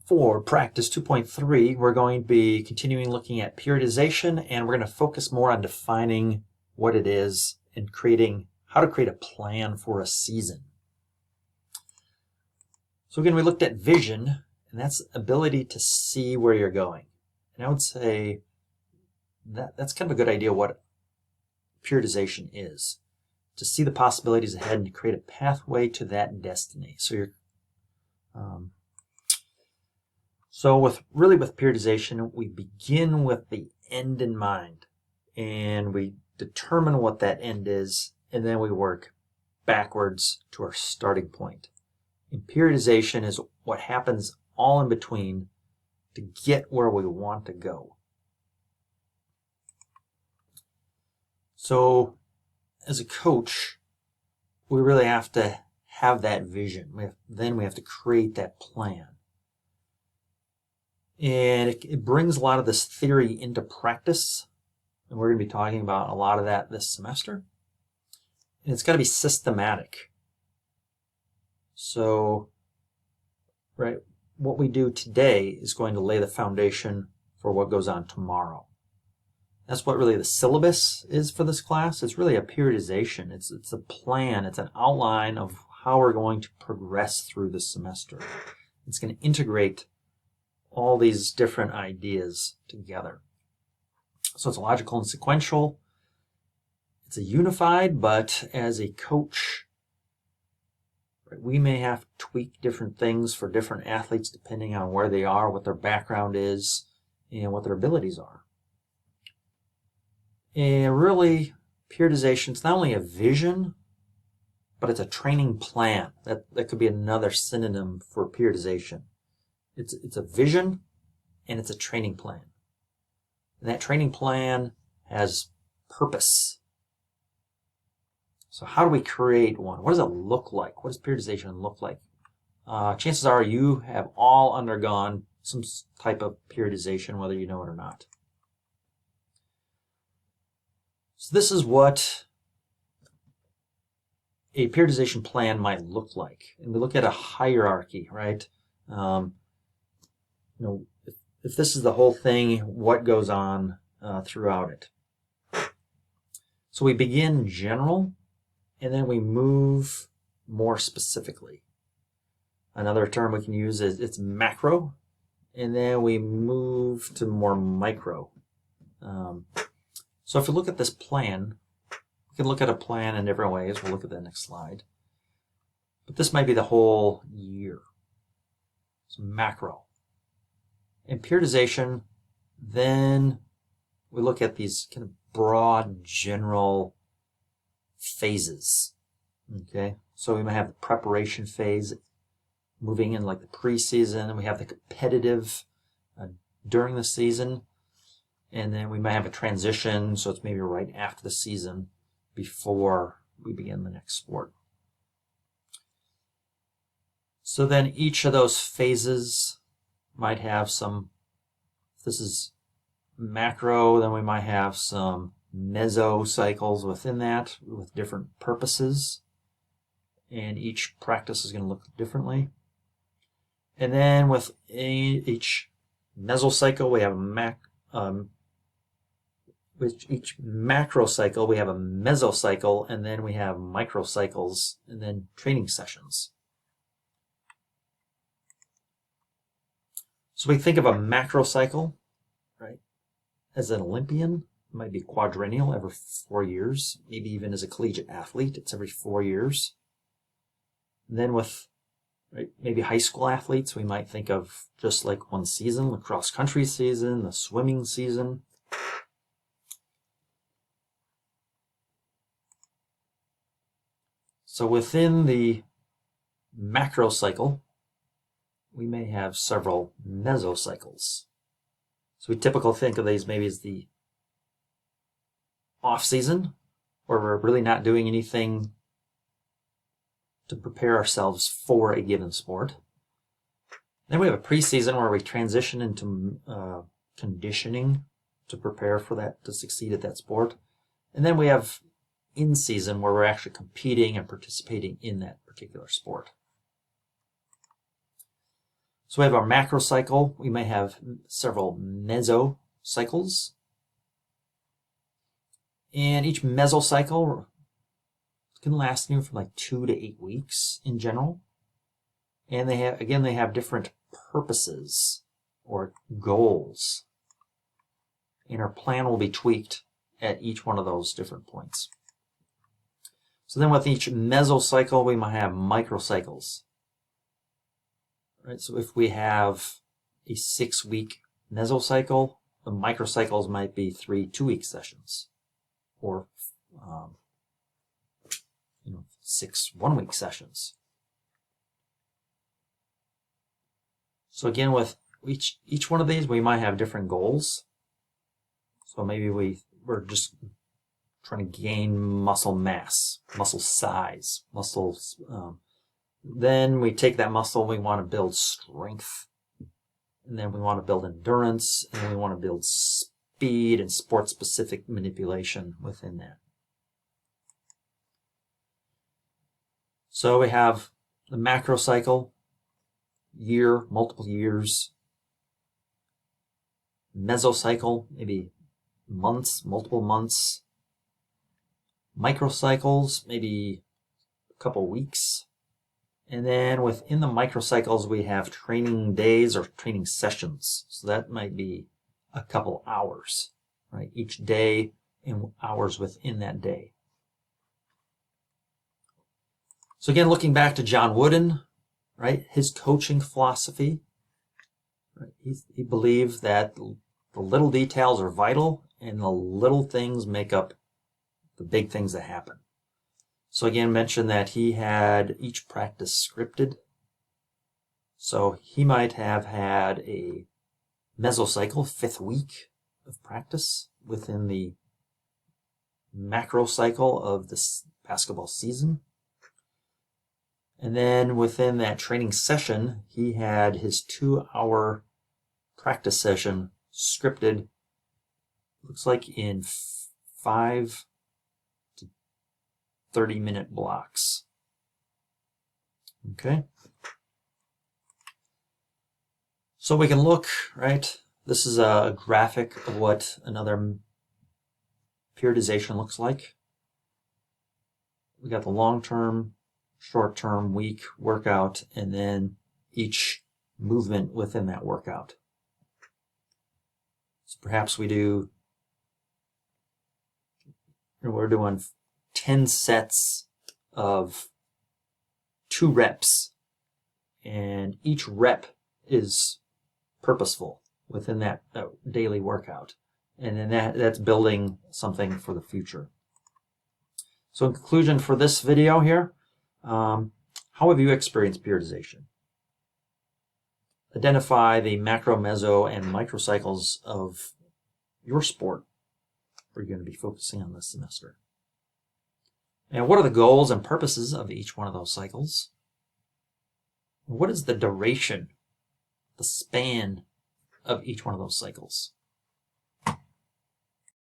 For practice 2.3, we're going to be continuing looking at periodization, and we're going to focus more on defining what it is and how to create a plan for a season. So again, we looked at vision, and that's ability to see where you're going. And I would say that's kind of a good idea what periodization is. To see the possibilities ahead and to create a pathway to that destiny. So with periodization, we begin with the end in mind, and we determine what that end is, and then we work backwards to our starting point. And periodization is what happens all in between to get where we want to go. So as a coach, we really have to have that vision. Then we have to create that plan. And it brings a lot of this theory into practice. And we're going to be talking about a lot of that this semester. And it's got to be systematic. So, right, what we do today is going to lay the foundation for what goes on tomorrow. That's what really the syllabus is for this class. It's really a periodization. It's a plan. It's an outline of how we're going to progress through the semester. It's going to integrate all these different ideas together. So it's logical and sequential. It's a unified, but as a coach, we may have to tweak different things for different athletes depending on where they are, what their background is, and what their abilities are. And really, periodization is not only a vision, but it's a training plan. That could be another synonym for periodization. It's a vision, and it's a training plan. And that training plan has purpose. So how do we create one? What does it look like? What does periodization look like? Chances are you have all undergone some type of periodization, whether you know it or not. So this is what a periodization plan might look like. And we look at a hierarchy, right? If this is the whole thing, what goes on throughout it? So we begin general, and then we move more specifically. Another term we can use is it's macro, and then we move to more micro. So if we look at this plan, we can look at a plan in different ways. We'll look at the next slide. But this might be the whole year. It's macro. In periodization, then we look at these kind of broad, general phases. Okay, so we might have the preparation phase, moving in like the preseason, and we have the competitive during the season, and then we might have a transition, so it's maybe right after the season before we begin the next sport. So then each of those phases might have some, if this is macro, then we might have some mesocycles within that with different purposes. And each practice is going to look differently. And then with each mesocycle, we have with each macro cycle, we have a mesocycle, and then we have microcycles, and then training sessions. So we think of a macro cycle, right? As an Olympian, it might be quadrennial, every 4 years. Maybe even as a collegiate athlete, it's every 4 years. And then with maybe high school athletes, we might think of just like one season, the cross-country season, the swimming season. So within the macro cycle, we may have several mesocycles. So we typically think of these maybe as the off season, where we're really not doing anything to prepare ourselves for a given sport. Then we have a preseason where we transition into conditioning to prepare for that, to succeed at that sport. And then we have in season where we're actually competing and participating in that particular sport. So we have our macro cycle. We may have several mesocycles. And each mesocycle can last anywhere from like 2 to 8 weeks in general. And they have different purposes or goals. And our plan will be tweaked at each one of those different points. So then with each mesocycle, we might have microcycles. Right? So if we have a 6-week mesocycle, the microcycles might be 3 2-week sessions, or 6 1-week sessions. So again, with each one of these, we might have different goals. So maybe we're just trying to gain muscle mass, muscle size, muscles. Then we take that muscle, we want to build strength, and then we want to build endurance, and we want to build speed and sport-specific manipulation within that. So we have the macro cycle, year, multiple years. Mesocycle, maybe months, multiple months. Microcycles, maybe a couple weeks. And then within the microcycles, we have training days or training sessions. So that might be a couple hours, right? Each day and hours within that day. So again, looking back to John Wooden, right? His coaching philosophy, right? He believed that the little details are vital and the little things make up the big things that happen. So again, mentioned that he had each practice scripted. So he might have had a mesocycle, 5th week of practice within the macro cycle of this basketball season. And then within that training session, he had his 2-hour practice session scripted, looks like in 5 to 30-minute blocks. Okay. So we can look, right? This is a graphic of what another periodization looks like. We got the long-term, short-term, week workout, and then each movement within that workout. So perhaps we're doing 10 sets of 2 reps, and each rep is purposeful within that daily workout. And then that's building something for the future. So in conclusion for this video here, how have you experienced periodization? Identify the macro, meso, and microcycles of your sport where you're going to be focusing on this semester. And what are the goals and purposes of each one of those cycles? What is the duration, the span of each one of those cycles?